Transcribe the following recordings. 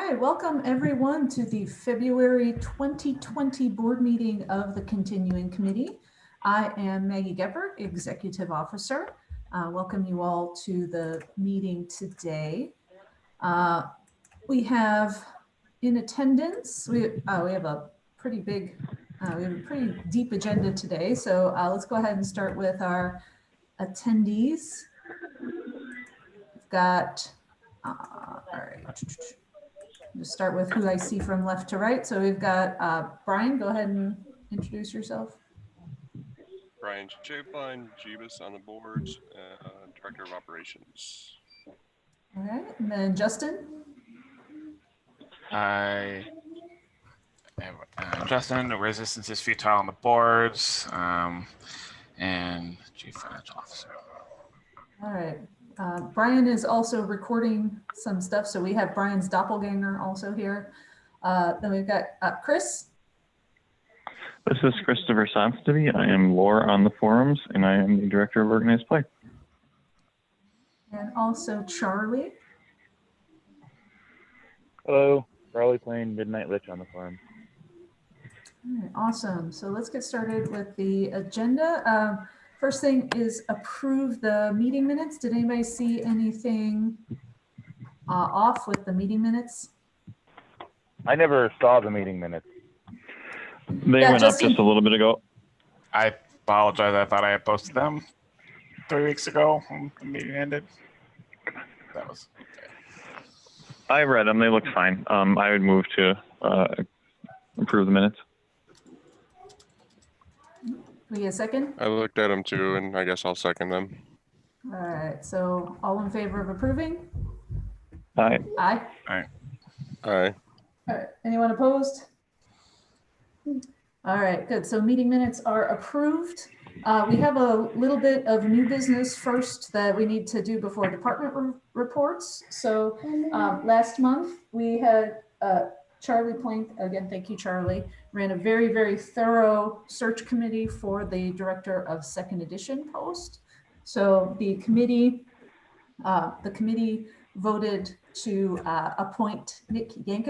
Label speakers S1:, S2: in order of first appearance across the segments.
S1: right, welcome everyone to the February 2020 board meeting of the Continuing Committee. I am Maggie Geppert, Executive Officer. Welcome you all to the meeting today. We have in attendance, we have a pretty deep agenda today. So let's go ahead and start with our attendees. We've got, all right. Just start with who I see from left to right. So we've got Brian, go ahead and introduce yourself.
S2: Brian Chapline, Jeebus on the boards, Director of Operations.
S1: All right, and then Justin.
S3: I am Justin, Resistance is Futile on the boards, and Chief Financial Officer.
S1: All right. Brian is also recording some stuff, so we have Brian's doppelganger also here. Then we've got Chris.
S4: This is Christopher Sonsteby. I am lore on the forums, and I am the Director of Organized Play.
S1: And also Charlie.
S5: Hello, Charlie playing Midnight Lich on the forum.
S1: All right, awesome. So let's get started with the agenda. First thing is approve the meeting minutes. Did anybody see anything off with the meeting minutes?
S5: I never saw the meeting minutes.
S4: They went up just a little bit ago.
S3: I apologize. I thought I had posted them 3 weeks ago when the meeting ended. That was okay.
S4: I read them. They looked fine. I would move to approve the minutes.
S1: We get a second?
S2: I looked at them too, and I guess I'll second them.
S1: All right, so all in favor of approving?
S4: Aye.
S1: Aye.
S3: Aye.
S2: Aye.
S1: All right, anyone opposed? All right, good. So meeting minutes are approved. We have a little bit of new business first that we need to do before department reports. So last month we had Charlie Plank, again, thank you, Charlie, ran a very, very thorough search committee for the Director of Second Edition post. So the committee voted to appoint Nick Yank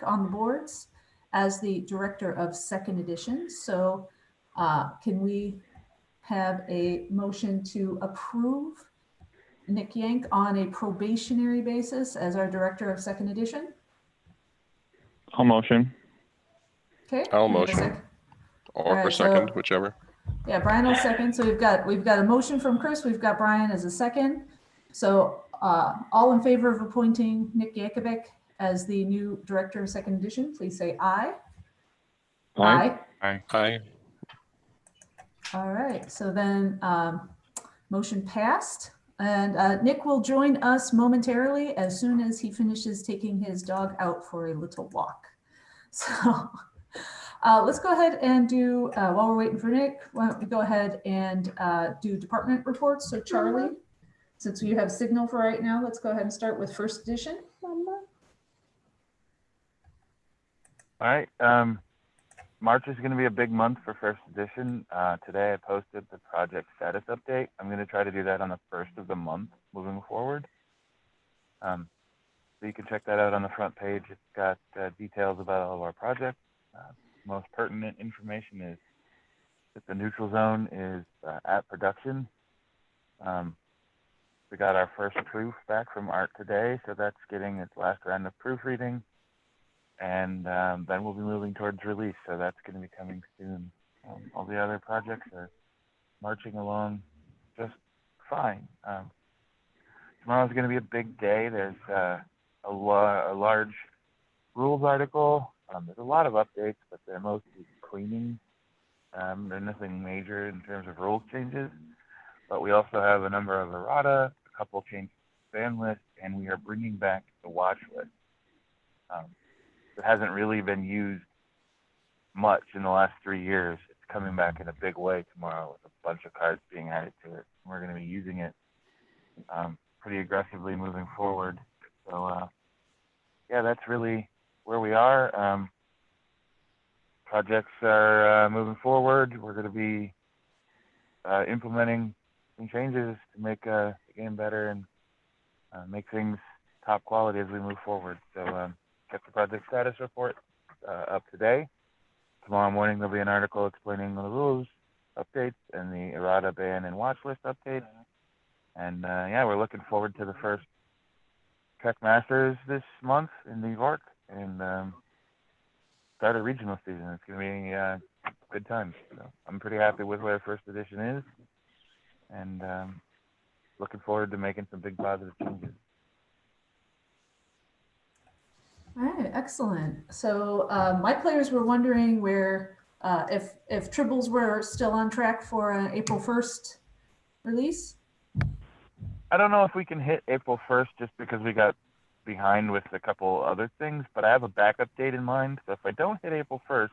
S1: on the boards as the Director of Second Edition. So can we have a motion to approve Nick Yank on a probationary basis as our Director of Second Edition?
S4: I'll motion.
S1: Okay.
S2: I'll motion. Or
S1: right,
S2: second,
S1: so,
S2: whichever.
S1: Yeah, Brian will second. So we've got a motion from Chris. We've got Brian as a second. So all in favor of appointing Nick Yankovic as the new Director of Second Edition, please say aye.
S4: Aye.
S3: Aye.
S2: Aye.
S1: All right, so then motion passed. And Nick will join us momentarily as soon as he finishes taking his dog out for a little walk. So let's go ahead and do, while we're waiting for Nick, why don't we go ahead and do department reports. So Charlie, since you have signal for right now, let's go ahead and start with First Edition.
S5: All right, March is going to be a big month for First Edition. Today I posted the project status update. I'm going to try to do that on the first of the month moving forward. So you can check that out on the front page. It's got details about all of our projects. Most pertinent information is that the neutral zone is at production. We got our first proof back from Art today, so that's getting its last round of proofreading. And then we'll be moving towards release, so that's going to be coming soon. All the other projects are marching along just fine. Tomorrow's going to be a big day. There's a large rules article. There's a lot of updates, but they're mostly cleaning. There's nothing major in terms of rules changes. But we also have a number of errata, a couple changes to the ban list, and we are bringing back the watch list. It hasn't really been used much in the last 3 years. It's coming back in a big way tomorrow with a bunch of cards being added to it. We're going to be using it pretty aggressively moving forward. So yeah, that's really where we are. Projects are moving forward. We're going to be implementing some changes to make the game better and make things top quality as we move forward. So get the project status report up today. Tomorrow morning there'll be an article explaining the rules updates and the errata ban and watch list updates. And yeah, we're looking forward to the first Trek Masters this month in New York and start a regional season. It's going to be a good time. So I'm pretty happy with where first edition is, and looking forward to making some big positive changes.
S1: All right, excellent. So my players were wondering where if Tribbles were still on track for an April 1st release.
S5: I don't know if we can hit April 1st just because we got behind with a couple other things, but I have a backup date in mind. So if I don't hit April 1st,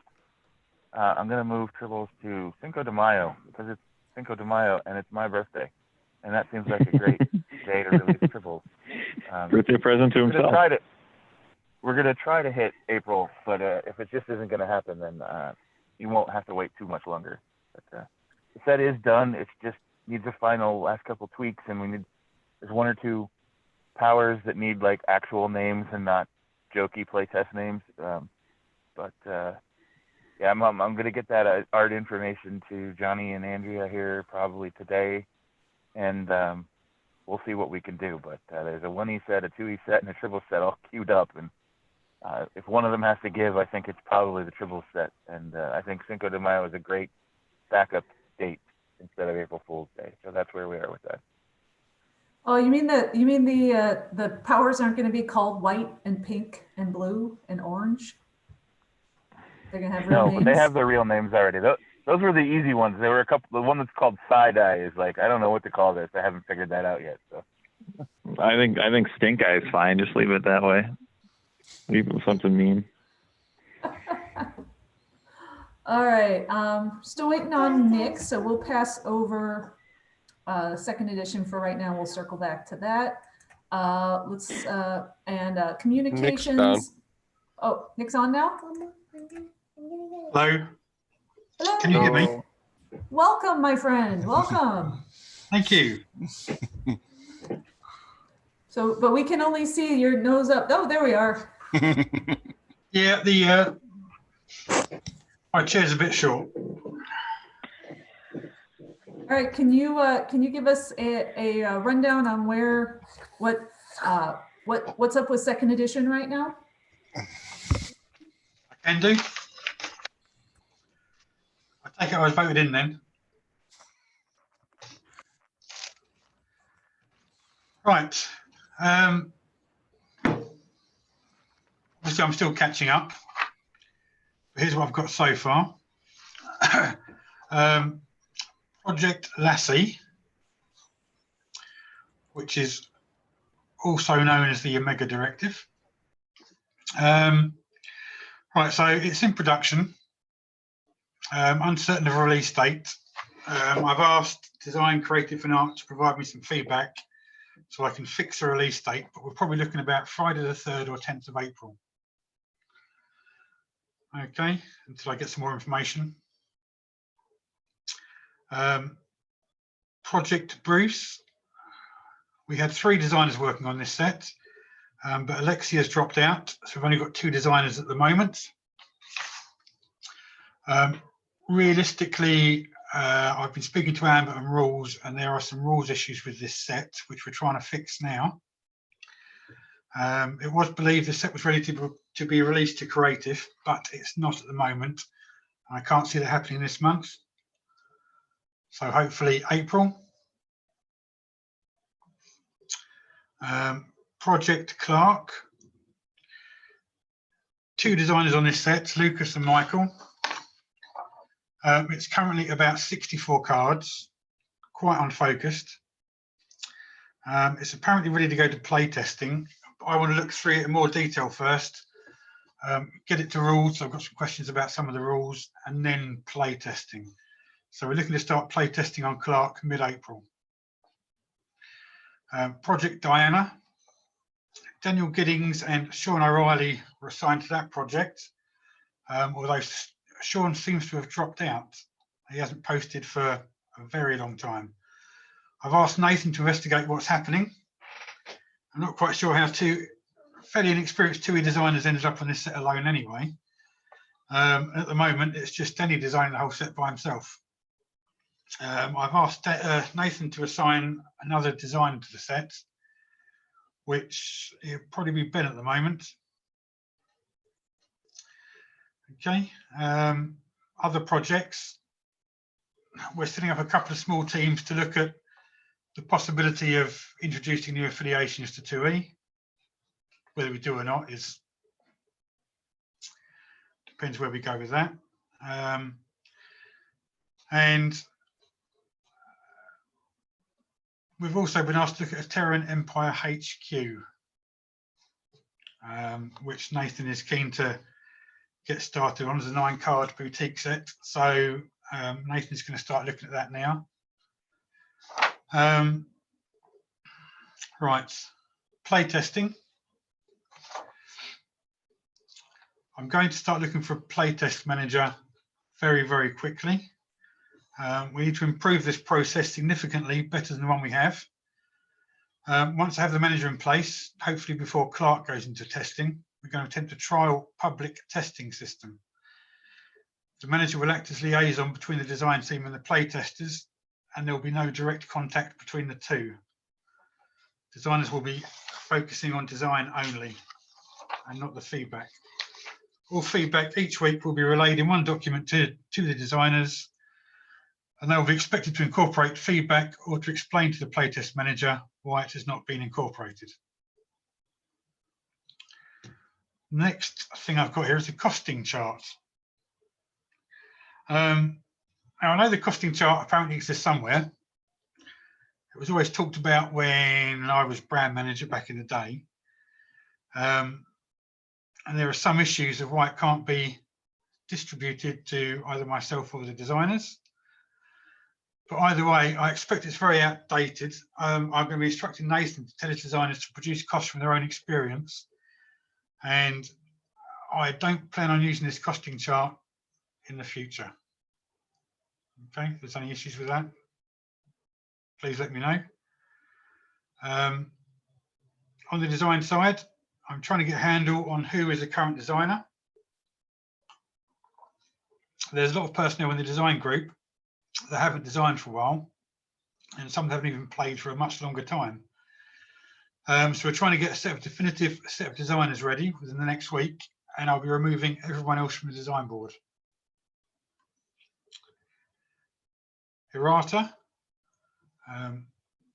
S5: I'm going to move Tribbles to Cinco de Mayo because it's Cinco de Mayo and it's my birthday. And that seems like a great day to release Tribbles.
S4: Birthday present to himself.
S5: We're going to try to hit April, but if it just isn't going to happen, then you won't have to wait too much longer. But the set is done. It just needs a final last couple tweaks, and there's one or two powers that need like actual names and not jokey playtest names. But yeah, I'm going to get that art information to Johnny and Andrea here probably today, and we'll see what we can do. But there's a 1E set, a 2E set, and a Tribble set all queued up, and if one of them has to give, I think it's probably the Tribble set. And I think Cinco de Mayo is a great backup date instead of April Fool's Day. So that's where we are with that.
S1: Oh, you mean the powers aren't going to be called white and pink and blue and orange? They're going to have real names?
S5: No, but they have their real names already. Those were the easy ones. There were a couple. The one that's called Side-Eye is like, I don't know what to call this. I haven't figured that out yet. So
S4: I think Stink Eye is fine. Just leave it that way. Leave it with something mean.
S1: All right. Still waiting on Nick, so we'll pass over second edition for right now. We'll circle back to that. Communications.
S2: Nick's down.
S1: Oh, Nick's on now?
S6: Hello,
S1: Hello.
S6: can you hear me?
S1: Welcome, my friend. Welcome.
S6: Thank you.
S1: So, but we can only see your nose up. Oh, there we are.
S6: Yeah, my chair's a bit short.
S1: All right. Can you give us a rundown on what's up with second edition right now?
S6: I can do. I take it I was voted in then. Right. Obviously, I'm still catching up. Here's what I've got so far. Project Lassie, which is also known as the Omega Directive. Right, so it's in production. Uncertain of release date. I've asked Design, Creative and Art to provide me some feedback so I can fix a release date, but we're probably looking about Friday the 3rd or 10th of April. Okay, until I get some more information. Project Bruce. We had 3 designers working on this set, but Alexia's dropped out, so we've only got 2 designers at the moment. Realistically, I've been speaking to Amber and Rules, and there are some rules issues with this set, which we're trying to fix now. It was believed the set was ready to be released to Creative, but it's not at the moment. I can't see that happening this month. So hopefully April. Project Clark. 2 designers on this set, Lucas and Michael. It's currently about 64 cards, quite unfocused. It's apparently ready to go to play testing. I want to look through it in more detail first, get it to rules. So I've got some questions about some of the rules, and then play testing. So we're looking to start play testing on Clark mid-April. Project Diana. Daniel Giddings and Sean O'Reilly were assigned to that project, although Sean seems to have dropped out. He hasn't posted for a very long time. I've asked Nathan to investigate what's happening. I'm not quite sure how two fairly inexperienced TUI designers ended up on this set alone anyway. At the moment, it's just Danny designing the whole set by himself. I've asked Nathan to assign another design to the set, which it'll probably be Ben at the moment. Okay, other projects. We're setting up a couple of small teams to look at the possibility of introducing new affiliations to TUI. Whether we do or not is depends where we go with that. And we've also been asked to look at a Terran Empire HQ, which Nathan is keen to get started on as a 9-card boutique set. So Nathan's going to start looking at that now. Right, playtesting. I'm going to start looking for a playtest manager very, very quickly. We need to improve this process significantly better than the one we have. Once I have the manager in place, hopefully before Clark goes into testing, we're going to attempt a trial public testing system. The manager will act as liaison between the design team and the playtesters, and there will be no direct contact between the two. Designers will be focusing on design only and not the feedback. All feedback each week will be relayed in one document to the designers, and they will be expected to incorporate feedback or to explain to the playtest manager why it has not been incorporated. Next thing I've got here is a costing chart. Now I know the costing chart apparently exists somewhere. It was always talked about when I was brand manager back in the day. And there are some issues of why it can't be distributed to either myself or the designers. But either way, I expect it's very outdated. I'm going to be instructing Nathan to tell his designers to produce costs from their own experience. And I don't plan on using this costing chart in the future. Okay, if there's any issues with that, please let me know. On the design side, I'm trying to get a handle on who is the current designer. There's a lot of personnel in the design group that haven't designed for a while, and some haven't even played for a much longer time. So we're trying to get a definitive set of designers ready within the next week, and I'll be removing everyone else from the design board. Hirata.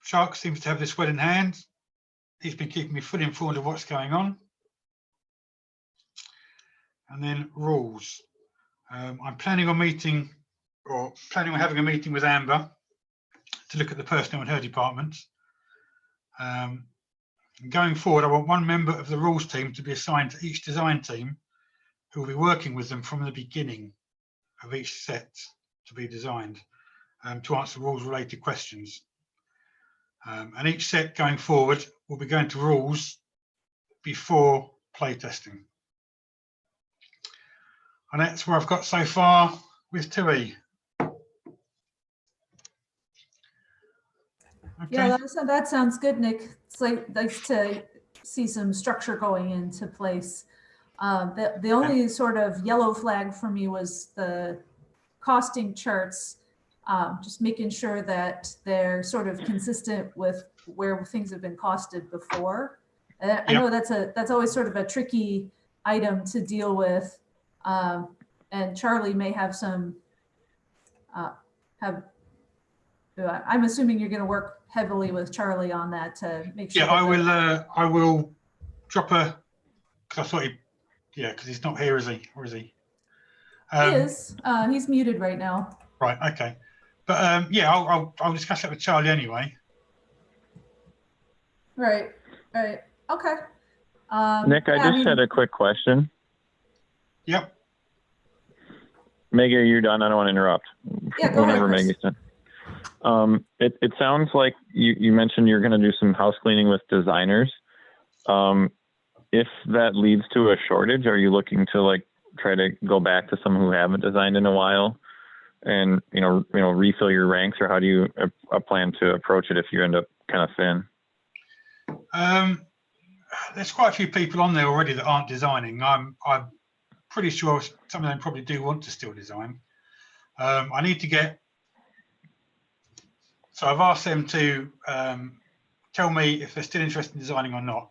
S6: Shark seems to have this well in hand. He's been keeping me fully informed of what's going on. And then rules. I'm planning on having a meeting with Amber to look at the personnel in her department. Going forward, I want one member of the rules team to be assigned to each design team who will be working with them from the beginning of each set to be designed to answer rules related questions. And each set going forward will be going to rules before playtesting. And that's where I've got so far with TUI. Okay.
S1: Yeah, that sounds good, Nick. It's nice to see some structure going into place. The only sort of yellow flag for me was the costing charts, just making sure that they're sort of consistent with where things have been costed before. I know that's always sort of a tricky item to deal with, and Charlie may have some. I'm assuming you're going to work heavily with Charlie on that to make sure.
S6: Yeah, I will drop a, because I thought because he's not here, is he? Or is he?
S1: He is. He's muted right now.
S6: Right. Okay. But yeah, I'll discuss that with Charlie anyway.
S1: Right. Right. Okay.
S4: Nick, I just had a quick question.
S6: Yep.
S4: Maggie, are you done? I don't want to interrupt.
S1: Yeah, go ahead, Chris.
S4: Maggie's done. It sounds like you mentioned you're going to do some house cleaning with designers. If that leads to a shortage, are you looking to try to go back to someone who haven't designed in a while and refill your ranks, or how do you plan to approach it if you end up kind of thin?
S6: there's quite a few people on there already that aren't designing. I'm pretty sure some of them probably do want to still design. I need to get, so I've asked them to tell me if they're still interested in designing or not.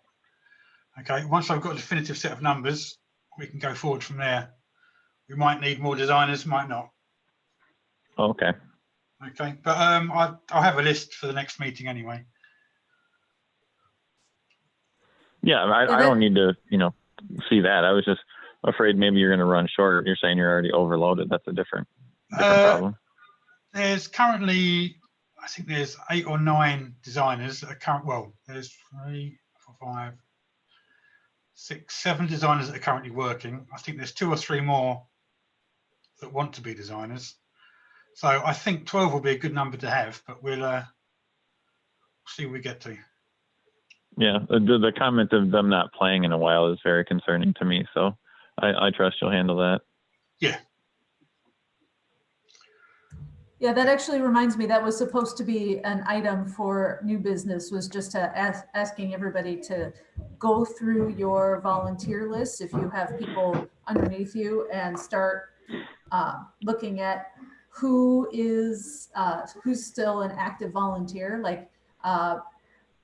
S6: Okay, once I've got a definitive set of numbers, we can go forward from there. We might need more designers, might not.
S4: Okay.
S6: Okay, but I'll have a list for the next meeting anyway.
S4: Yeah, I don't need to, see that. I was just afraid maybe you're going to run short. You're saying you're already overloaded. That's a different problem.
S6: There's currently, I think there's 8 or 9 designers that are well, there's 3, 4, 5, 6, 7 designers that are currently working. I think there's 2 or 3 more that want to be designers. So I think 12 will be a good number to have, but we'll see what we get to.
S4: Yeah, the comment of them not playing in a while is very concerning to me. So I trust you'll handle that.
S6: Yeah.
S1: Yeah, that actually reminds me, that was supposed to be an item for new business, was just to asking everybody to go through your volunteer list if you have people underneath you and start looking at who's still an active volunteer, like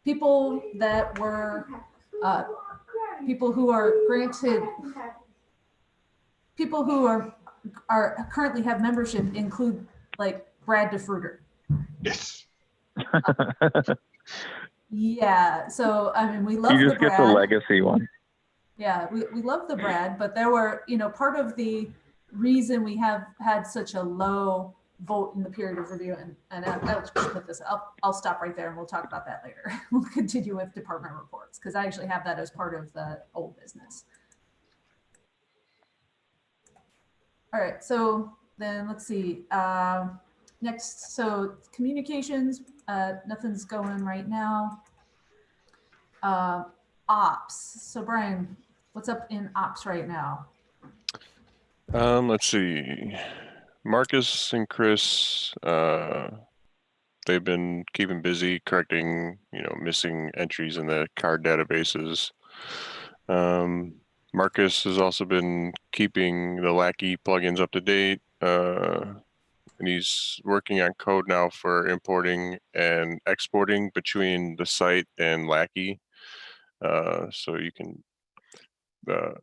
S1: people that were people who are granted, people who are currently have membership include like Brad DeFruiter.
S6: Yes.
S1: Yeah. So I mean, we love
S4: You
S1: the
S4: just get
S1: Brad.
S4: the legacy one.
S1: Yeah, we love the Brad, but there were, part of the reason we have had such a low vote in the period of review, and I'll just put this up. I'll stop right there and we'll talk about that later. We'll continue with department reports because I actually have that as part of the old business. All right, so then let's see. Next, so communications, nothing's going right now. Ops. So Brian, what's up in ops right now?
S2: Let's see. Marcus and Chris, they've been keeping busy correcting, missing entries in the card databases. Marcus has also been keeping the Lackey plugins up to date, and he's working on code now for importing and exporting between the site and Lackey. So you can, we'll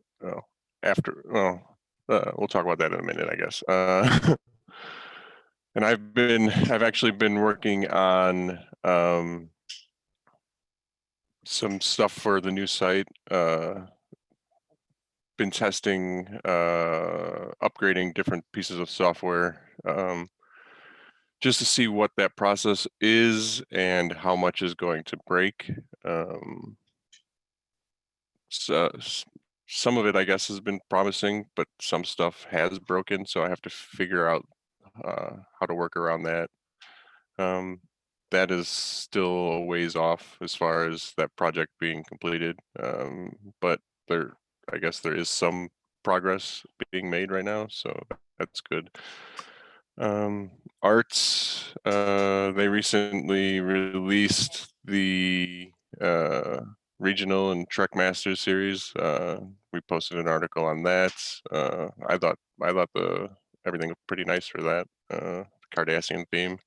S2: talk about that in a minute, I guess. And I've actually been working on some stuff for the new site. Been testing, upgrading different pieces of software, just to see what that process is and how much is going to break. So some of it, I guess, has been promising, but some stuff has broken. So I have to figure out how to work around that. That is still a ways off as far as that project being completed. But I guess there is some progress being made right now, so that's good. Arts, they recently released the regional and Trek Masters series. We posted an article on that. I thought everything looked pretty nice for that, Cardassian theme.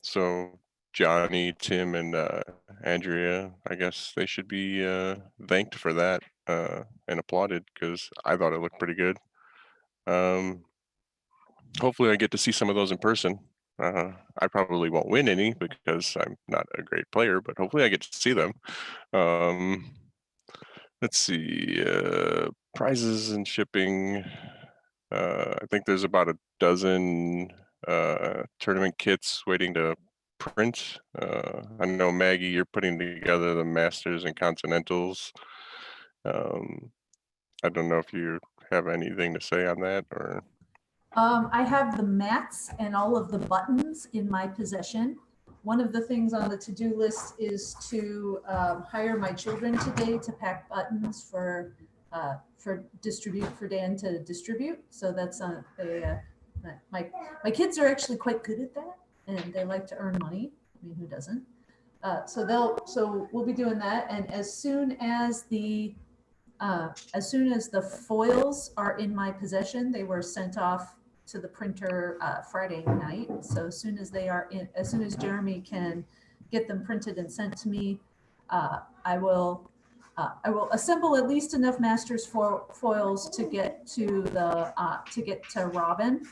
S2: So Johnny, Tim, and Andrea, I guess they should be thanked for that and applauded because I thought it looked pretty good. Hopefully I get to see some of those in person. I probably won't win any because I'm not a great player, but hopefully I get to see them. Let's see, prizes and shipping. I think there's about a dozen tournament kits waiting to print. I know, Maggie, you're putting together the Masters and Continentals. I don't know if you have anything to say on that or...
S1: I have the mats and all of the buttons in my possession. One of the things on the to-do list is to hire my children today to pack buttons for Dan to distribute. So that's my kids are actually quite good at that, and they like to earn money. I mean, who doesn't? So we'll be doing that, and as soon as the foils are in my possession, they were sent off to the printer Friday night. So as soon as Jeremy can get them printed and sent to me, I will assemble at least enough masters foils to get to Robin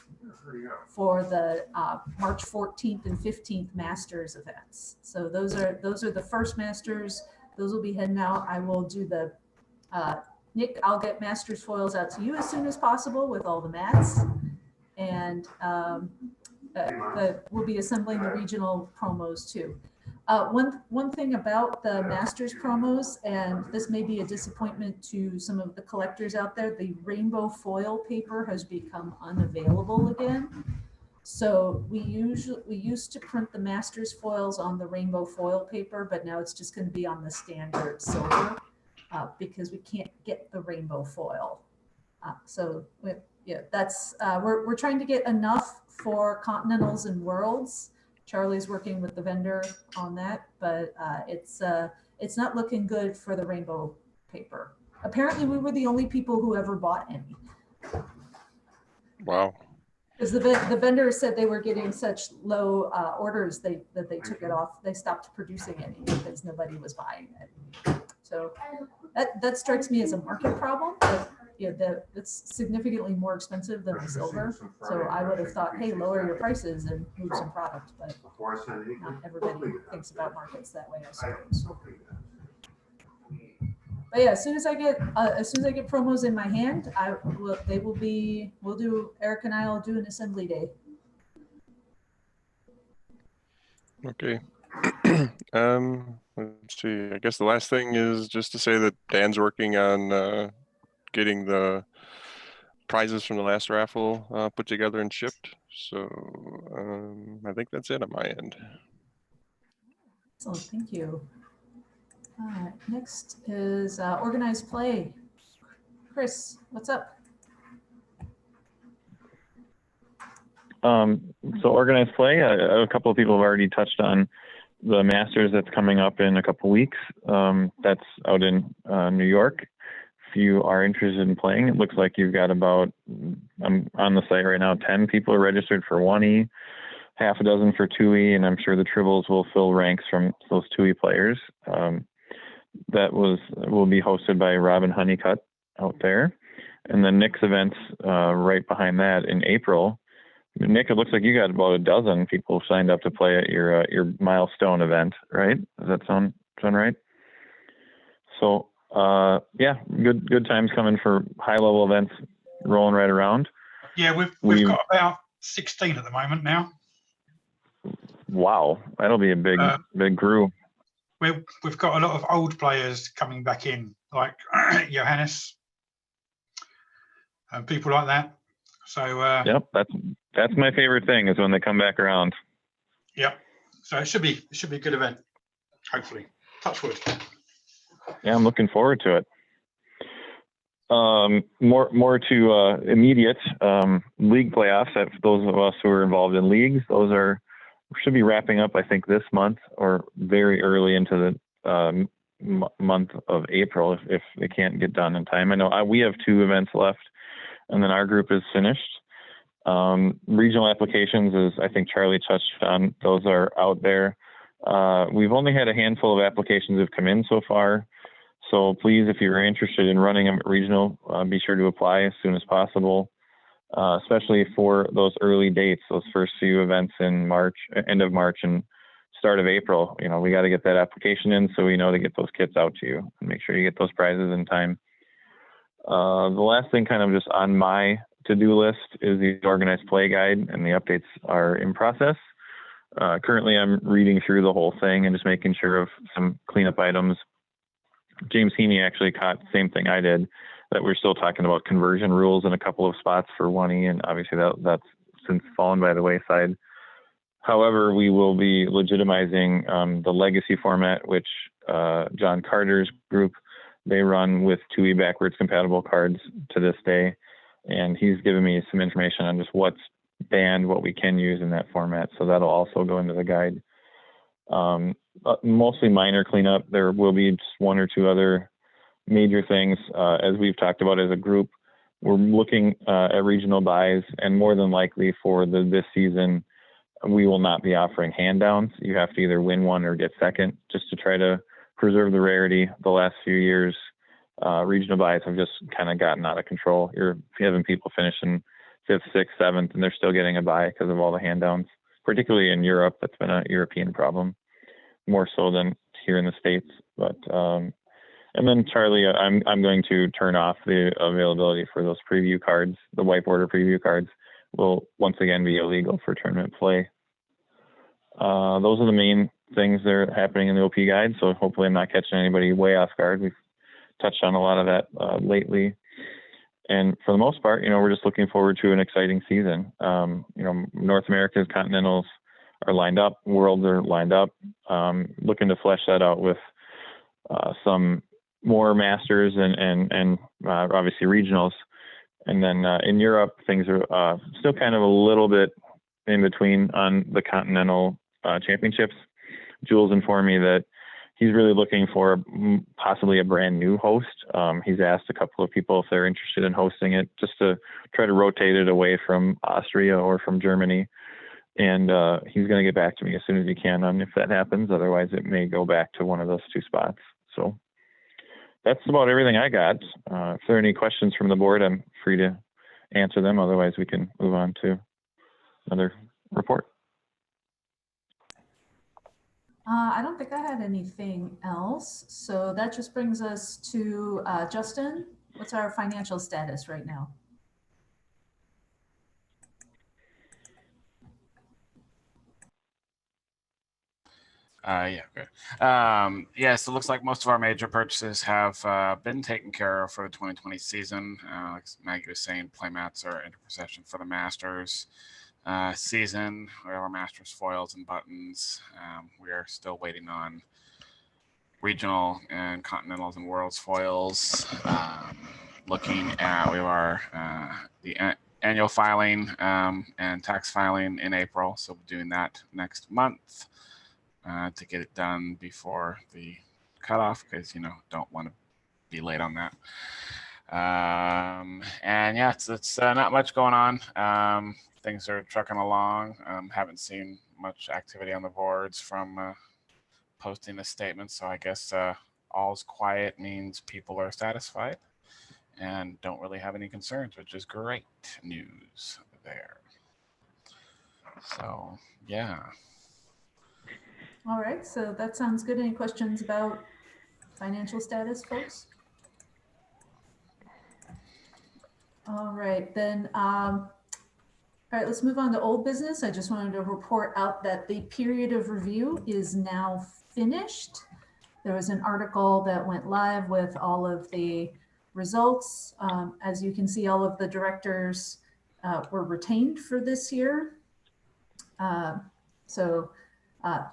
S1: for the March 14th and 15th Masters events. So those are the first Masters. Those will be heading out. I will do the Nick, I'll get Masters foils out to you as soon as possible with all the mats, and we'll be assembling the regional promos too. One thing about the Masters promos, and this may be a disappointment to some of the collectors out there, the rainbow foil paper has become unavailable again. So we used to print the Masters foils on the rainbow foil paper, but now it's just going to be on the standard silver because we can't get the rainbow foil. We're trying to get enough for Continentals and Worlds. Charlie's working with the vendor on that, but it's not looking good for the rainbow paper. Apparently, we were the only people who ever bought any.
S2: Wow.
S1: Because the vendor said they were getting such low orders that they took it off. They stopped producing any because nobody was buying it. So that strikes me as a market problem. But, it's significantly more expensive than the silver. So I would have thought, hey, lower your prices and move some product. But not everybody thinks about markets that way, I suppose. But yeah, as soon as I get promos in my hand, Eric and I will do an assembly day.
S2: Okay. Let's see. I guess the last thing is just to say that Dan's working on getting the prizes from the last raffle put together and shipped. So I think that's it on my end.
S1: Excellent, thank you. Next is organized play. Chris, what's up?
S4: So organized play, a couple of people have already touched on the Masters that's coming up in a couple weeks. That's out in New York. If you are interested in playing, it looks like you've got about, I'm on the site right now, 10 people are registered for 1E, half a dozen for 2E, and I'm sure the Tribbles will fill ranks from those 2E players. That will be hosted by Robin Honeycutt out there. And then Nick's events right behind that in April. Nick, it looks like you got about a dozen people signed up to play at your milestone event, right? Does that sound right? So yeah, good times coming for high level events rolling right around.
S6: Yeah, we've got about 16 at the moment now.
S4: Wow, that'll be a big crew.
S6: We've got a lot of old players coming back in, like Johannes and people like that. So
S4: yep, that's my favorite thing is when they come back around.
S6: Yep. So it should be a good event, hopefully. Touch wood.
S4: Yeah, I'm looking forward to it. More to immediate league playoffs. Those of us who are involved in leagues, those should be wrapping up, I think, this month or very early into the month of April if they can't get done in time. I know we have 2 events left, and then our group is finished. Regional applications, as I think Charlie touched on, those are out there. We've only had a handful of applications have come in so far. So please, if you're interested in running a regional, be sure to apply as soon as possible, especially for those early dates, those first few events in March, end of March and start of April. We got to get that application in so we know to get those kits out to you and make sure you get those prizes in time. The last thing kind of just on my to-do list is the organized play guide, and the updates are in process. Currently, I'm reading through the whole thing and just making sure of some cleanup items. James Heaney actually caught the same thing I did, that we're still talking about conversion rules in a couple of spots for 1E, and obviously that's since fallen by the wayside. However, we will be legitimizing the legacy format, which John Carter's group, they run with 2E backwards compatible cards to this day. And he's given me some information on just what's banned, what we can use in that format. So that'll also go into the guide. Mostly minor cleanup. There will be just one or two other major things. As we've talked about as a group, we're looking at regional buys, and more than likely for this season, we will not be offering hand downs. You have to either win one or get second, just to try to preserve the rarity. The last few years, regional buys have just kind of gotten out of control. You're having people finishing 5th, 6th, 7th, and they're still getting a buy because of all the hand downs, particularly in Europe. That's been a European problem, more so than here in the States. But and then Charlie, I'm going to turn off the availability for those preview cards. The white border preview cards will once again be illegal for tournament play. Those are the main things that are happening in the OP guide. So hopefully I'm not catching anybody way off guard. We've touched on a lot of that lately. And for the most part, we're just looking forward to an exciting season. North America's Continentals are lined up, Worlds are lined up. Looking to flesh that out with some more Masters and obviously regionals. And then in Europe, things are still kind of a little bit in between on the Continental Championships. Jules informed me that he's really looking for possibly a brand new host. He's asked a couple of people if they're interested in hosting it, just to try to rotate it away from Austria or from Germany. And he's going to get back to me as soon as he can on if that happens. Otherwise, it may go back to one of those two spots. So that's about everything I got. If there are any questions from the board, I'm free to answer them. Otherwise, we can move on to another report.
S1: I don't think I had anything else. So that just brings us to Justin. What's our financial status right now?
S3: Yeah, good. Yes, it looks like most of our major purchases have been taken care of for the 2020 season. Like Maggie was saying, playmats are into procession for the Masters season. We have our Masters foils and buttons. We are still waiting on regional and continentals and worlds foils. Looking at, we have our the annual filing and tax filing in April, so we're doing that next month. To get it done before the cutoff, because don't want to be late on that. And yeah, it's not much going on. Things are trucking along. Haven't seen much activity on the boards from posting a statement, so I guess all's quiet means people are satisfied and don't really have any concerns, which is great news there. So yeah.
S1: All right, so that sounds good. Any questions about financial status, folks? All right, then, all right, let's move on to old business. I just wanted to report out that the period of review is now finished. There was an article that went live with all of the results. As you can see, all of the directors were retained for this year.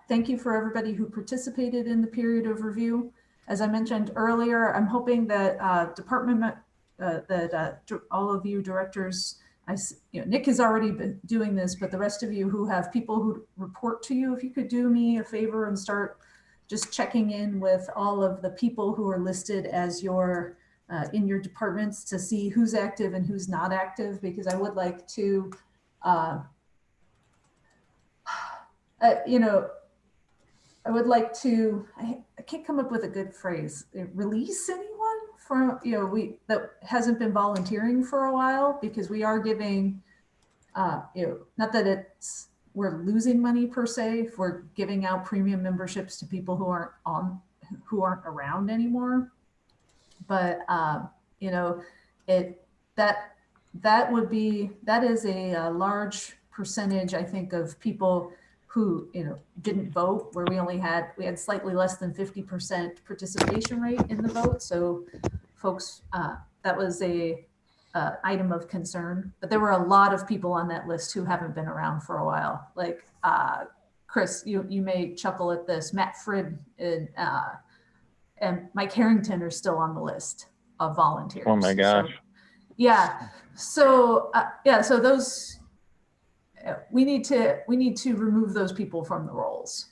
S1: Thank you for everybody who participated in the period of review. As I mentioned earlier, I'm hoping that all of you directors, Nick has already been doing this, but the rest of you who have people who report to you, if you could do me a favor and start just checking in with all of the people who are listed as your in your departments to see who's active and who's not active, because I would like to I would like to, I can't come up with a good phrase, release anyone from, that hasn't been volunteering for a while, because we are giving, not that we're losing money per se, if we're giving out premium memberships to people who aren't around anymore. But, that is a large percentage, I think, of people who didn't vote, where we had slightly less than 50% participation rate in the vote. So folks, that was a item of concern, but there were a lot of people on that list who haven't been around for a while. Like Chris, you may chuckle at this, Matt Frid and Mike Harrington are still on the list of volunteers.
S4: Oh my gosh.
S1: So those, we need to remove those people from the rolls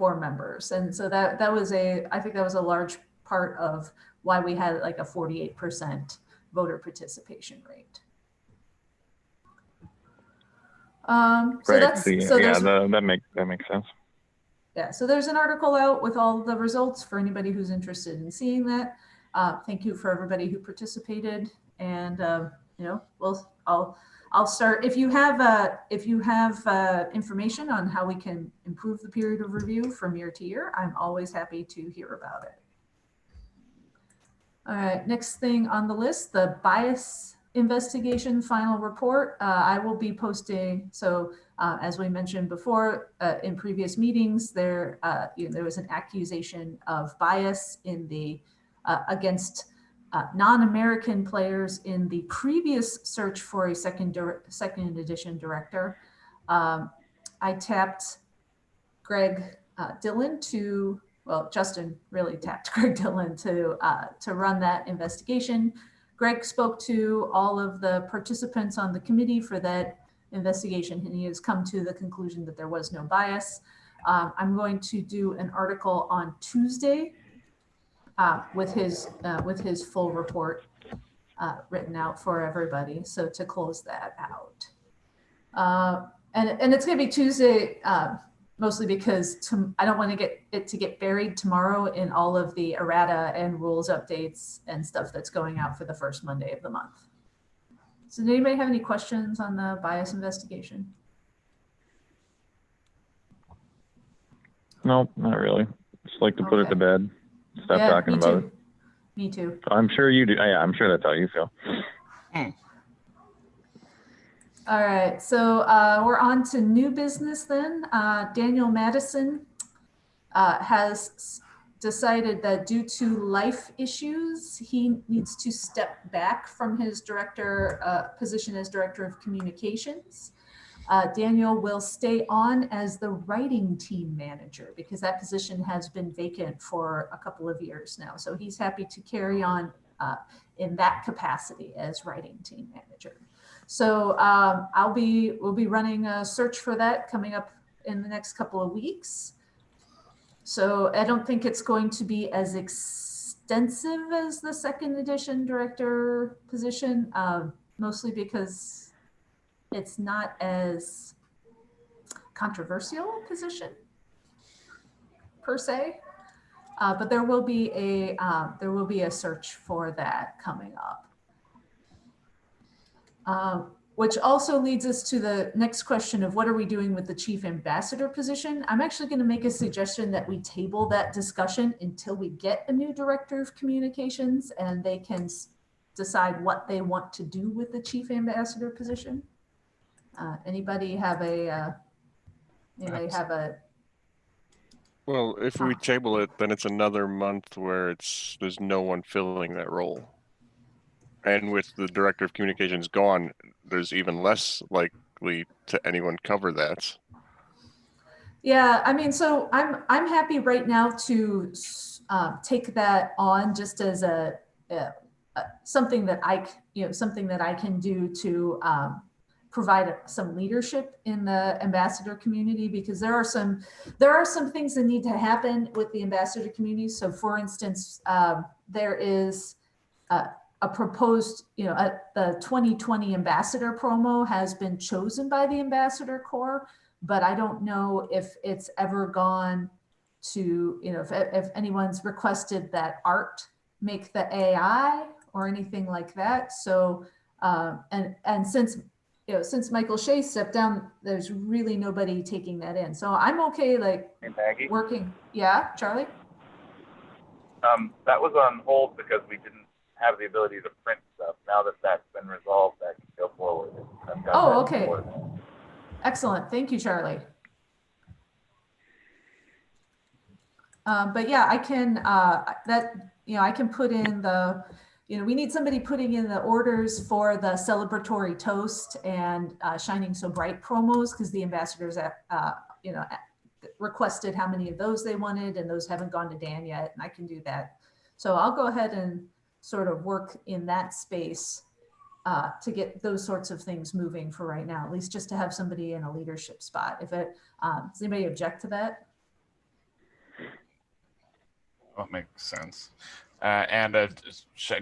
S1: 4 members. And so I think that was a large part of why we had like a 48% voter participation rate. So
S4: Right.
S1: that's,
S4: See,
S1: so
S4: yeah,
S1: there's,
S4: that makes sense.
S1: yeah, so there's an article out with all the results for anybody who's interested in seeing that. Thank you for everybody who participated, and you know, I'll start. If you have information on how we can improve the period of review from year to year, I'm always happy to hear about it. All right, next thing on the list, the bias investigation final report. I will be posting. So as we mentioned before in previous meetings, there was an accusation of bias in the against non-American players in the previous search for a second edition director. I tapped Greg Dillon to, well, Justin really tapped Greg Dillon to run that investigation. Greg spoke to all of the participants on the committee for that investigation, and he has come to the conclusion that there was no bias. I'm going to do an article on Tuesday with his full report written out for everybody. So to close that out, and it's going to be Tuesday. Mostly because I don't want to get buried tomorrow in all of the errata and rules updates and stuff that's going out for the first Monday of the month. So does anybody have any questions on the bias investigation?
S4: No, not really. Just like to put it to bed. Stop talking about it.
S1: Me too.
S4: I'm sure you do. Yeah, I'm sure that's how you feel.
S1: All right, so we're on to new business then. Daniel Madison has decided that due to life issues, he needs to step back from his position as director of communications. Daniel will stay on as the writing team manager because that position has been vacant for a couple of years now. So he's happy to carry on in that capacity as writing team manager. So we'll be running a search for that coming up in the next couple of weeks. So I don't think it's going to be as extensive as the second edition director position, mostly because it's not as controversial a position per se. But there will be a search for that coming up. Which also leads us to the next question of what are we doing with the chief ambassador position? I'm actually going to make a suggestion that we table that discussion until we get a new director of communications and they can decide what they want to do with the chief ambassador position. Anybody have a
S2: Well, if we table it, then it's another month where there's no one filling that role. And with the director of communications gone, there's even less likely to anyone cover that.
S1: Yeah, I mean, so I'm happy right now to take that on just as something that I can do to provide some leadership in the ambassador community, because there are some things that need to happen with the ambassador community. So, for instance, there is a proposed, the 2020 ambassador promo has been chosen by the Ambassador Corps, but I don't know if it's ever gone to, if anyone's requested that art make the AI or anything like that. So, and since Michael Shea stepped down, there's really nobody taking that in. So I'm okay,
S5: Hey, Maggie.
S1: working. Yeah, Charlie?
S5: That was on hold because we didn't have the ability to print stuff. Now that that's been resolved, that can go forward.
S1: Oh, okay. Excellent. Thank you, Charlie. But yeah, I can, I can put in the, we need somebody putting in the orders for the celebratory toast and Shining So Bright promos, because the ambassadors, requested how many of those they wanted, and those haven't gone to Dan yet, and I can do that. So I'll go ahead and sort of work in that space to get those sorts of things moving for right now, at least just to have somebody in a leadership spot. If it, does anybody object to that?
S3: That makes sense. And a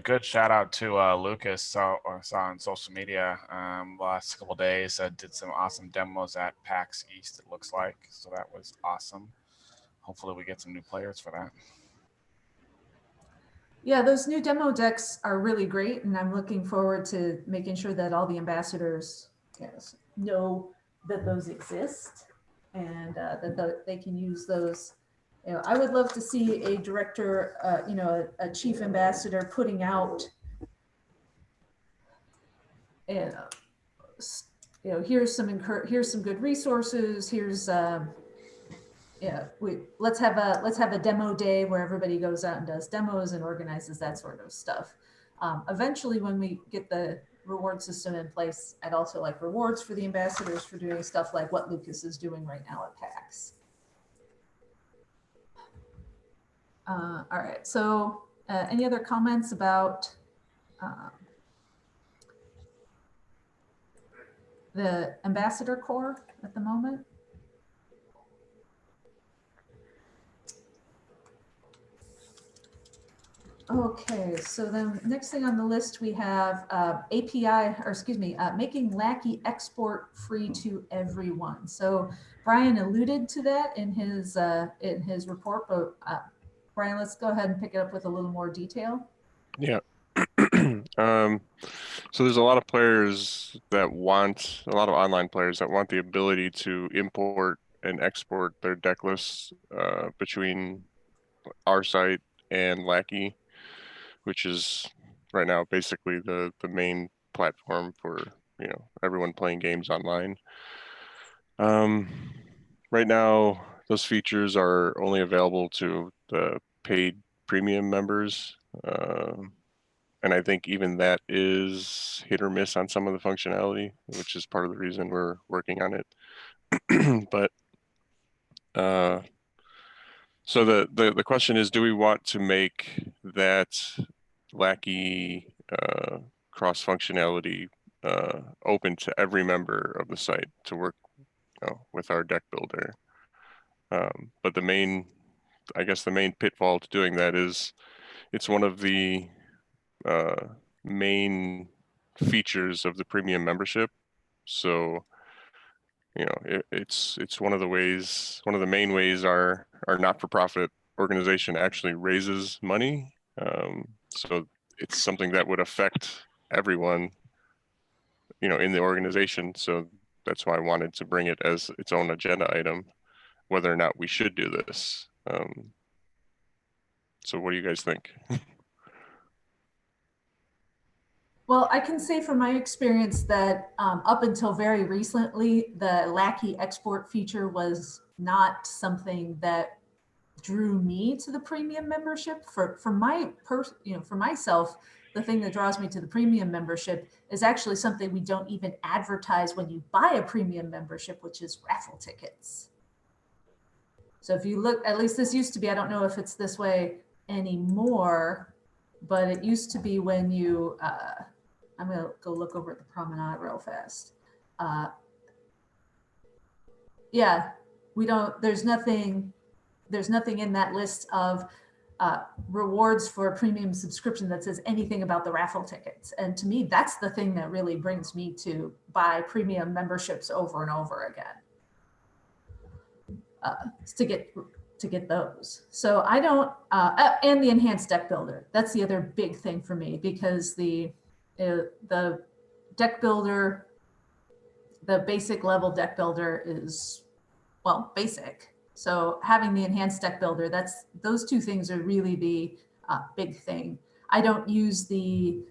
S3: good shout out to Lucas. Saw on social media last couple days. Did some awesome demos at PAX East. It looks like, so that was awesome. Hopefully, we get some new players for that.
S1: Yeah, those new demo decks are really great, and I'm looking forward to making sure that all the ambassadors know that those exist and that they can use those. You know, I would love to see a director, a chief ambassador putting out, here's some good resources. Here's let's have a demo day where everybody goes out and does demos and organizes that sort of stuff. Eventually, when we get the reward system in place, I'd also like rewards for the ambassadors for doing stuff like what Lucas is doing right now at PAX. All right, so any other comments about the ambassador corps at the moment? Okay, so then next thing on the list, we have making Lackey export free to everyone. So Brian alluded to that in his report, but Brian, let's go ahead and pick it up with a little more detail.
S2: Yeah. So there's a lot of players that want, a lot of online players that want the ability to import and export their deck lists between our site and Lackey, which is right now basically the main platform for everyone playing games online. Right now, those features are only available to the paid premium members, and I think even that is hit or miss on some of the functionality, which is part of the reason we're working on it. But so the question is, do we want to make that Lackey cross functionality open to every member of the site to work with our deck builder? But the main pitfall to doing that is it's one of the main features of the premium membership. So it's one of the main ways our not-for-profit organization actually raises money. So it's something that would affect everyone, in the organization. So that's why I wanted to bring it as its own agenda item, whether or not we should do this. So what do you guys think?
S1: Well, I can say from my experience that up until very recently, the Lackey export feature was not something that drew me to the premium membership. For myself, the thing that draws me to the premium membership is actually something we don't even advertise when you buy a premium membership, which is raffle tickets. So if you look, at least this used to be, I don't know if it's this way anymore, but it used to be when you, I'm gonna go look over at the Promenade real fast. Yeah, there's nothing in that list of rewards for a premium subscription that says anything about the raffle tickets. And to me, that's the thing that really brings me to buy premium memberships over and over again. To get those. So I don't, and the enhanced deck builder. That's the other big thing for me, because the deck builder, the basic level deck builder is, well, basic. So having the enhanced deck builder, those two things are really the big thing. I don't use the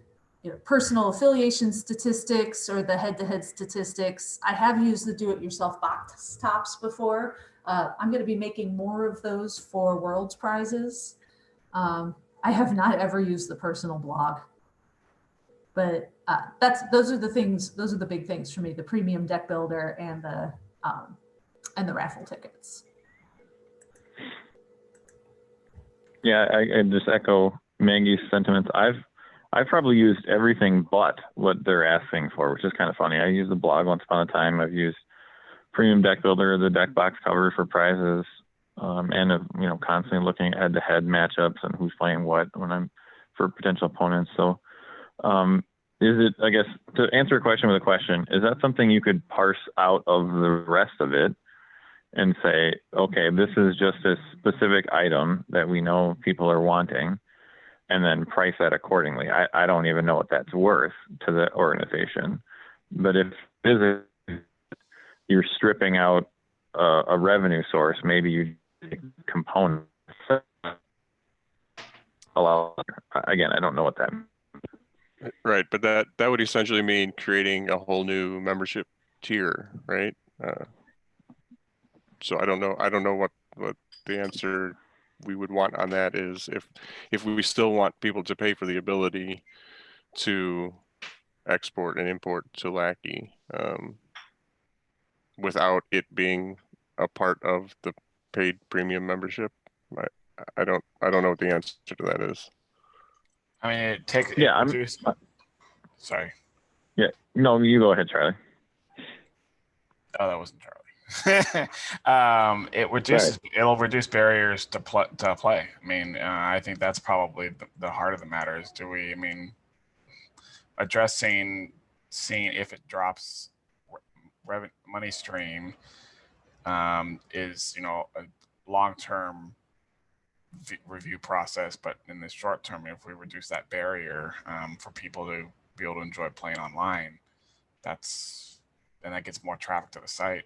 S1: personal affiliation statistics or the head-to-head statistics. I have used the do-it-yourself box tops before. I'm going to be making more of those for Worlds prizes. I have not ever used the personal blog, but those are the big things for me: the premium deck builder and the raffle tickets.
S4: Yeah, I just echo Maggie's sentiments. I've probably used everything but what they're asking for, which is kind of funny. I used the blog once upon a time. I've used Premium Deck Builder, the deck box cover for prizes. and constantly looking at head-to-head matchups and who's playing what when I'm for potential opponents. So, is it, I guess, to answer a question with a question, is that something you could parse out of the rest of it and say, okay, this is just a specific item that we know people are wanting, and then price that accordingly? I don't even know what that's worth to the organization, but if you're stripping out a revenue source, maybe you take components. Again, I don't know what that means.
S2: Right, but that would essentially mean creating a whole new membership tier, right? So I don't know what the answer we would want on that is. If we still want people to pay for the ability to export and import to Lackey, without it being a part of the paid premium membership, I don't know what the answer to that is.
S3: I mean, sorry.
S4: Yeah, no, you go ahead, Charlie.
S3: Oh, that wasn't Charlie. It'll reduce barriers to play. I mean, I think that's probably the heart of the matter is, addressing, seeing if it drops money stream, is, a long-term review process, but in the short term, if we reduce that barrier for people to be able to enjoy playing online, then that gets more traffic to the site.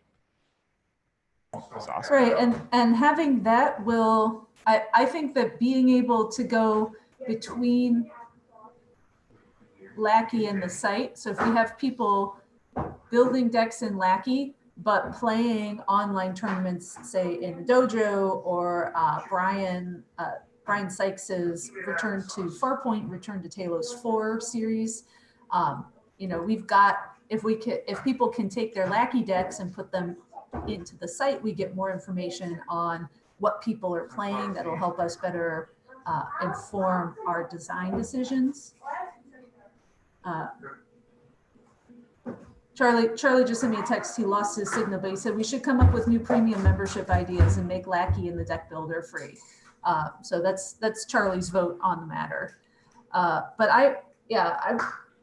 S3: That's awesome.
S1: Right, and having that will, I think that being able to go between Lackey and the site, so if we have people building decks in Lackey but playing online tournaments, say in the dojo, or Brian Sykes's Return to Farpoint, Return to Talos 4 series. We've got, if people can take their Lackey decks and put them into the site, we get more information on what people are playing. That'll help us better inform our design decisions. Charlie just sent me a text. He lost his signal, but he said we should come up with new premium membership ideas and make Lackey and the Deck Builder free. So that's Charlie's vote on the matter. But I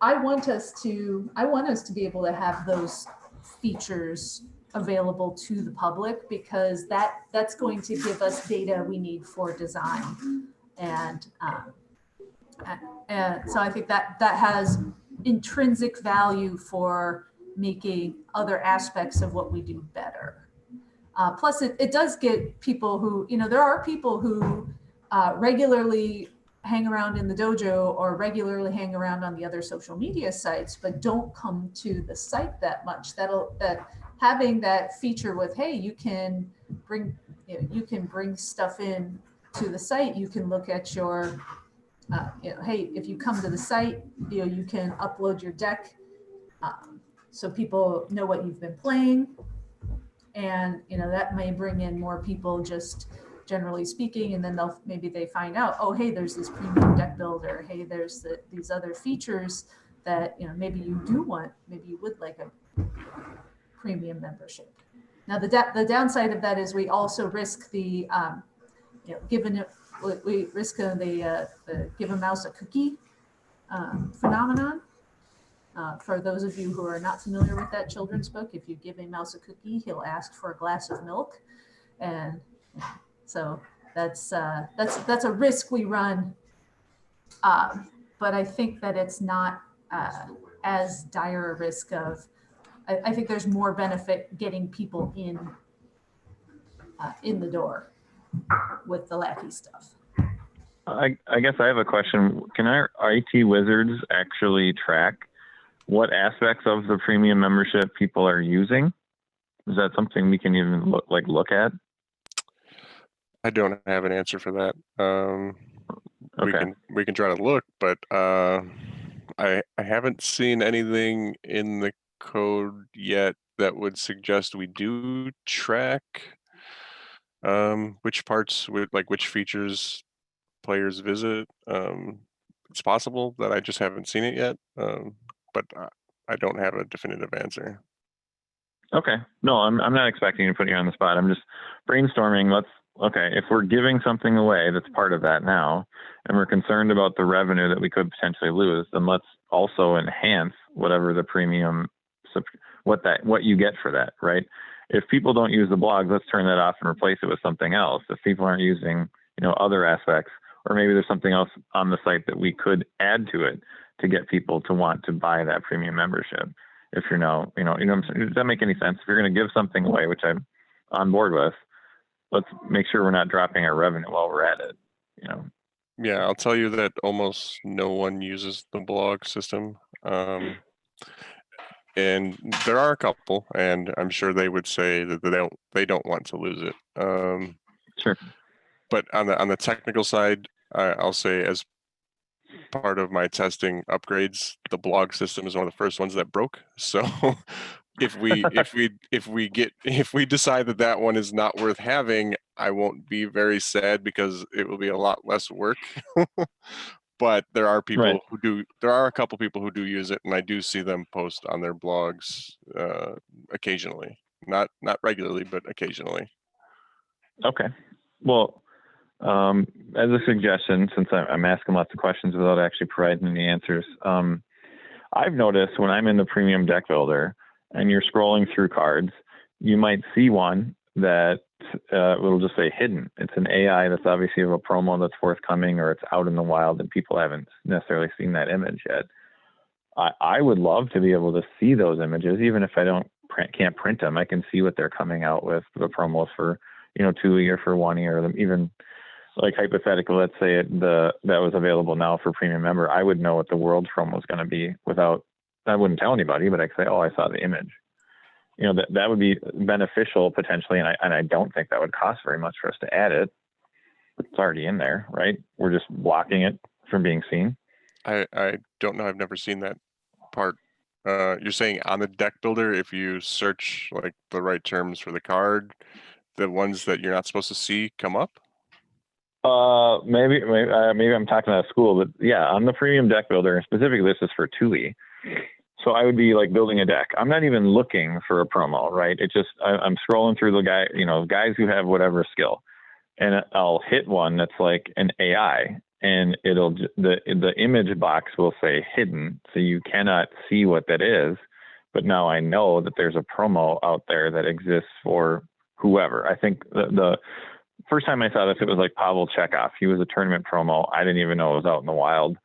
S1: want us to be able to have those features available to the public, because that's going to give us data we need for design. And so I think that has intrinsic value for making other aspects of what we do better. Plus, it does get people who, there are people who regularly hang around in the dojo or regularly hang around on the other social media sites, but don't come to the site that much. That having that feature with, hey, you can bring stuff in to the site. You can look at your, hey, if you come to the site, you can upload your deck, so people know what you've been playing, and that may bring in more people, just generally speaking, and then maybe they find out, oh, hey, there's this premium deck builder. Hey, there's these other features that maybe you do want. Maybe you would like a premium membership. Now, the downside of that is we also risk the we risk the give a mouse a cookie phenomenon. For those of you who are not familiar with that children's book, if you give a mouse a cookie, he'll ask for a glass of milk, and so that's a risk we run. But I think that it's not as dire a risk of. I think there's more benefit getting people in the door with the Lackey stuff.
S4: I guess I have a question. Can our IT wizards actually track what aspects of the premium membership people are using? Is that something we can even look at?
S2: I don't have an answer for that.
S4: Okay.
S2: We can try to look, but I haven't seen anything in the code yet that would suggest we do track which parts, which features players visit. It's possible that I just haven't seen it yet, but I don't have a definitive answer.
S4: Okay. No, I'm not expecting to put you on the spot. I'm just brainstorming. okay, if we're giving something away that's part of that now, and we're concerned about the revenue that we could potentially lose, then let's also enhance whatever the premium, what you get for that, right? If people don't use the blogs, let's turn that off and replace it with something else. If people aren't using, other aspects, or maybe there's something else on the site that we could add to it to get people to want to buy that premium membership. If you're now, does that make any sense? If you're going to give something away, which I'm on board with, let's make sure we're not dropping our revenue while we're at it.
S2: Yeah, I'll tell you that almost no one uses the blog system. And there are a couple, and I'm sure they would say that they don't want to lose it.
S4: Sure.
S2: But on the technical side, I'll say as part of my testing upgrades, the blog system is one of the first ones that broke. So if we decide that one is not worth having, I won't be very sad because it will be a lot less work. But there are people
S4: Right.
S2: who do. There are a couple people who do use it, and I do see them post on their blogs occasionally. Not regularly, but occasionally.
S4: Okay. Well, as a suggestion, since I'm asking lots of questions without actually providing any answers, I've noticed when I'm in the premium deck builder and you're scrolling through cards, you might see one that will just say hidden. It's an AI that's obviously of a promo that's forthcoming, or it's out in the wild and people haven't necessarily seen that image yet. I would love to be able to see those images, even if I can't print them. I can see what they're coming out with, the promos for, 2 year for 1 year, even like hypothetical, let's say that was available now for premium member. I would know what the world promo was going to be I wouldn't tell anybody, but I could say, oh, I saw the image. That would be beneficial potentially. And I don't think that would cost very much for us to add it. It's already in there, right? We're just blocking it from being seen.
S2: I don't know. I've never seen that part. You're saying on the deck builder, if you search like the right terms for the card, the ones that you're not supposed to see come up?
S4: Maybe I'm talking out of school, but yeah, on the premium deck builder, and specifically this is for TUI. So I would be like building a deck. I'm not even looking for a promo, right? It just, I'm scrolling through the guys who have whatever skill, and I'll hit one that's like an AI, and the image box will say hidden. So you cannot see what that is, but now I know that there's a promo out there that exists for whoever. I think the first time I saw this, it was like Pavel Chekhov. He was a tournament promo. I didn't even know it was out in the wild.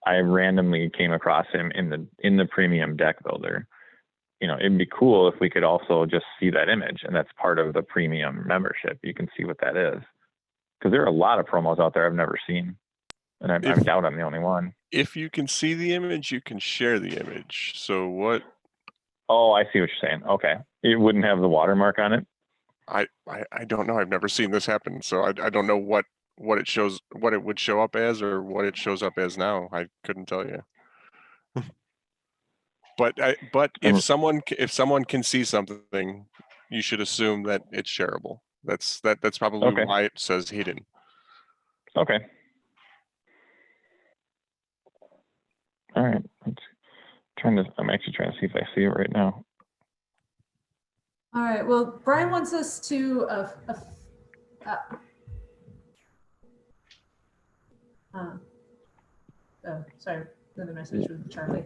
S4: I randomly came across him in the premium deck builder. It'd be cool if we could also just see that image, and that's part of the premium membership. You can see what that is, because there are a lot of promos out there I've never seen, and I doubt I'm the only one.
S2: If you can see the image, you can share the image. So what?
S4: Oh, I see what you're saying. Okay, it wouldn't have the watermark on it.
S2: I don't know. I've never seen this happen, so I don't know what it would show up as, or what it shows up as now. I couldn't tell you. But if someone can see something, you should assume that it's shareable. That's probably
S4: Okay.
S2: why it says hidden.
S4: Okay. All right. I'm actually trying to see if I see it right now.
S1: All right, well, Brian wants us to, sorry, another message from Charlie.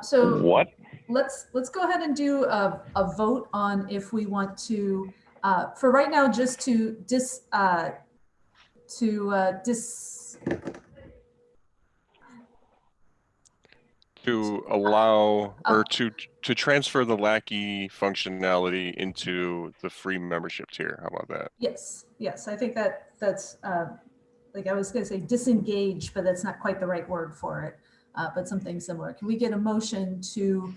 S1: So
S4: What?
S1: let's go ahead and do a vote on if we want to, for right now, just to
S2: allow or to transfer the Lackey functionality into the free membership tier. How about that?
S1: Yes, I think that's like I was going to say disengage, but that's not quite the right word for it, but something similar. Can we get a motion to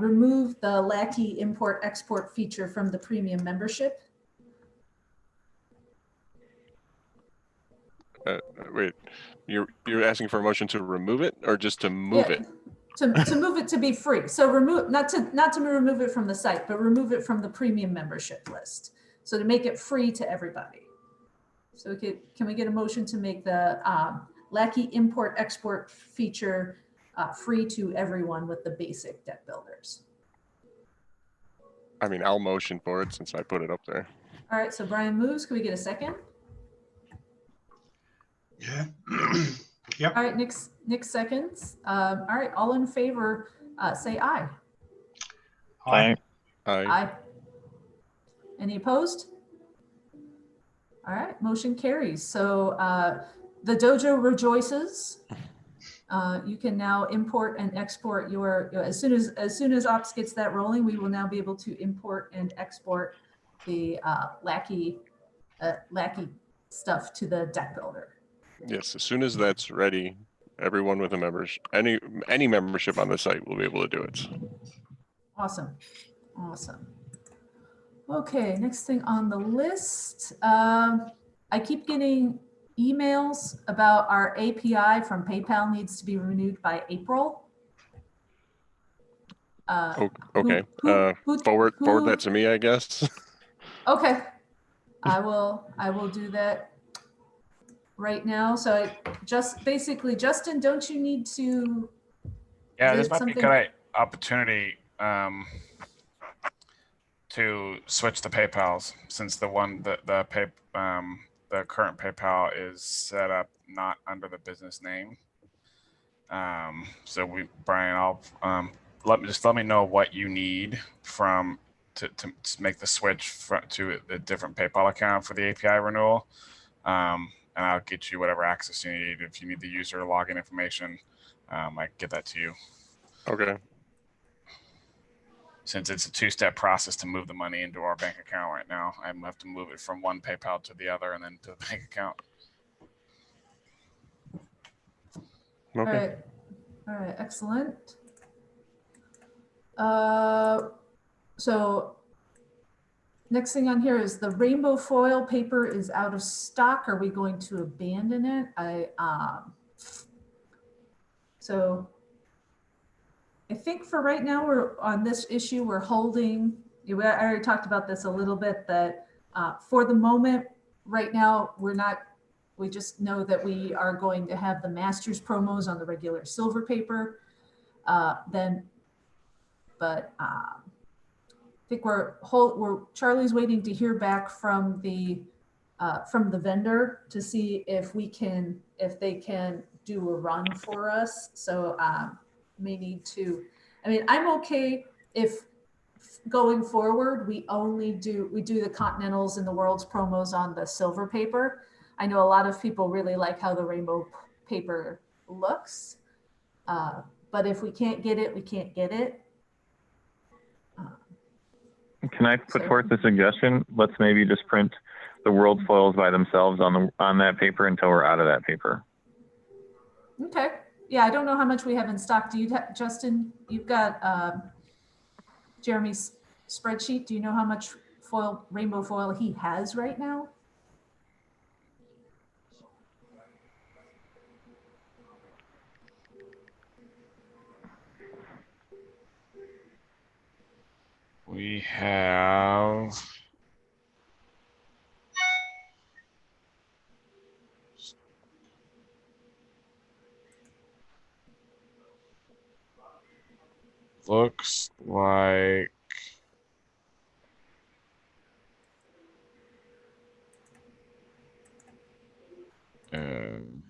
S1: remove the Lackey import-export feature from the premium membership?
S2: Wait, you're asking for a motion to remove it, or just to move it?
S1: To move it to be free. So remove, not to remove it from the site, but remove it from the premium membership list. So to make it free to everybody. So can we get a motion to make the Lackey import-export feature free to everyone with the basic deck builders?
S2: I mean, I'll motion for it since I put it up there.
S1: All right, so Brian moves. Can we get a second?
S6: Yeah. Yep.
S1: All right, Nick seconds. All right, all in favor, say aye.
S6: Aye.
S2: Aye.
S1: Aye. Any opposed? All right, motion carries. So the dojo rejoices. You can now import and export your, as soon as Ops gets that rolling, we will now be able to import and export the Lackey stuff to the deck builder.
S2: Yes, as soon as that's ready, everyone with a membership, any membership on the site will be able to do it.
S1: Awesome. Okay, next thing on the list. I keep getting emails about our API from PayPal needs to be renewed by April.
S2: Okay, forward that to me, I guess.
S1: Okay, I will do that right now. So basically, Justin, don't you need to?
S3: Yeah,
S1: Is
S3: this
S1: it
S3: might be a
S1: something-
S3: good opportunity to switch the PayPals, since the current PayPal is set up not under the business name. So Brian, I'll let me know what you need to make the switch to a different PayPal account for the API renewal. And I'll get you whatever access you need. If you need the user login information, I can get that to you.
S2: Okay.
S3: Since it's a two-step process to move the money into our bank account right now, I have to move it from one PayPal to the other and then to the bank account.
S2: Okay.
S1: All right, excellent. So next thing on here is the rainbow foil paper is out of stock. Are we going to abandon it? So I think for right now, we're on this issue, we're holding, I already talked about this a little bit, that for the moment, right now, we just know that we are going to have the Masters promos on the regular silver paper. I think Charlie's waiting to hear back from the vendor to see if they can do a run for us. So may need to, I'm okay if going forward, we do the Continentals and the World's promos on the silver paper. I know a lot of people really like how the rainbow paper looks. But if we can't get it, we can't get it.
S4: Can I put forth a suggestion? Let's maybe just print the world foils by themselves on that paper until we're out of that paper.
S1: Okay. Yeah, I don't know how much we have in stock. Do you, Justin? You've got Jeremy's spreadsheet. Do you know how much rainbow foil he has right now?
S3: We have looks like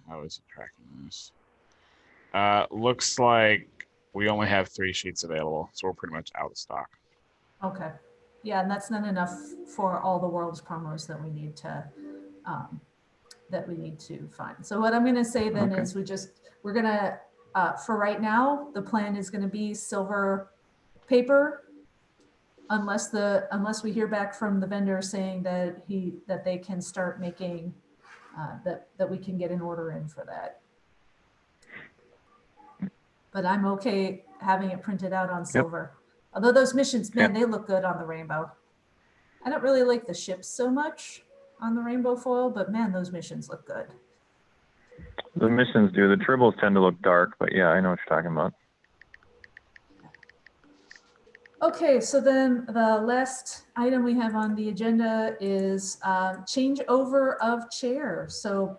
S3: how is it tracking this? Looks like we only have 3 sheets available, so we're pretty much out of stock.
S1: Okay. Yeah, and that's not enough for all the world's promos that we need to find. So what I'm going to say then is we're going to, for right now, the plan is going to be silver paper, unless we hear back from the vendor saying that they can start making, that we can get an order in for that. But I'm okay having it printed out on silver. Although those missions, man, they look good on the rainbow. I don't really like the ships so much on the rainbow foil, but man, those missions look good.
S4: The missions do. The tribbles tend to look dark, but yeah, I know what you're talking about.
S1: Okay, so then the last item we have on the agenda is changeover of chair. So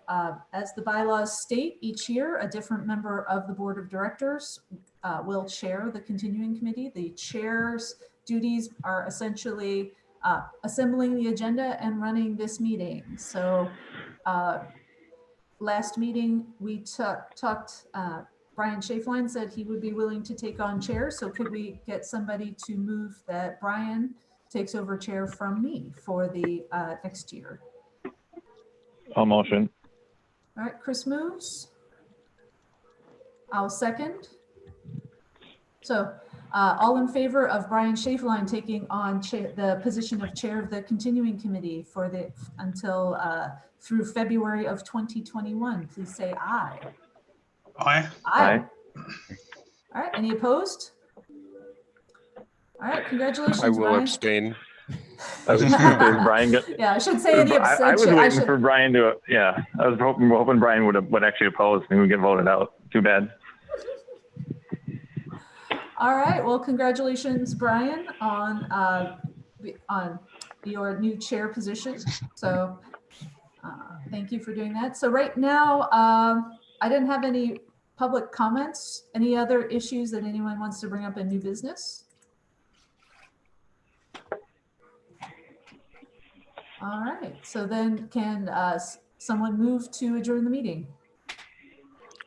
S1: as the bylaws state, each year a different member of the board of directors will chair the continuing committee. The chair's duties are essentially assembling the agenda and running this meeting. So last meeting, we talked, Brian Schaeflein said he would be willing to take on chair. So could we get somebody to move that Brian takes over chair from me for the next year?
S4: I'll motion.
S1: All right, Chris moves. I'll second. So all in favor of Brian Schaeflein taking on the position of chair of the continuing committee for the until through February of 2021, please say aye.
S6: Aye.
S1: Aye. All right, any opposed? All right, congratulations,
S2: I will
S1: Brian.
S2: abstain.
S4: I was gonna say, Brian got,
S1: Yeah, I should say any
S4: I was
S1: abstention.
S4: waiting for Brian to, yeah, I was hoping Brian would actually oppose and we would get voted out. Too bad.
S1: All right, well, congratulations, Brian, on your new chair position. So thank you for doing that. So right now, I didn't have any public comments. Any other issues that anyone wants to bring up in new business? All right, so then can someone move to adjourn the meeting?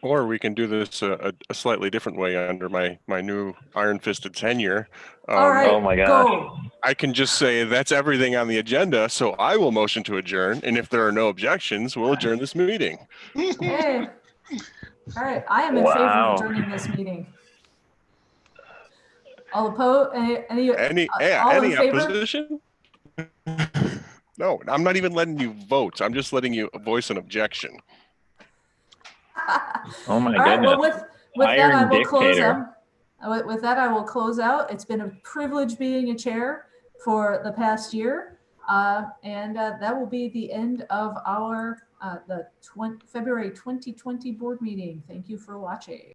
S2: Or we can do this a slightly different way under my new iron-fisted tenure.
S1: All right,
S4: oh my gosh.
S1: go.
S2: I can just say that's everything on the agenda, so I will motion to adjourn. And if there are no objections, we'll adjourn this meeting.
S1: Hey. All right, I am in favor
S4: Wow.
S1: of adjourning this meeting. All opposed? Any all in
S2: Any
S1: favor?
S2: opposition? No, I'm not even letting you vote. I'm just letting you voice an objection.
S4: Oh my
S1: All right,
S4: goodness.
S1: well, with that, I
S4: Iron
S1: will close
S4: dictator.
S1: out. With that, I will close out. It's been a privilege being a chair for the past year. And that will be the end of our February 2020 board meeting. Thank you for watching.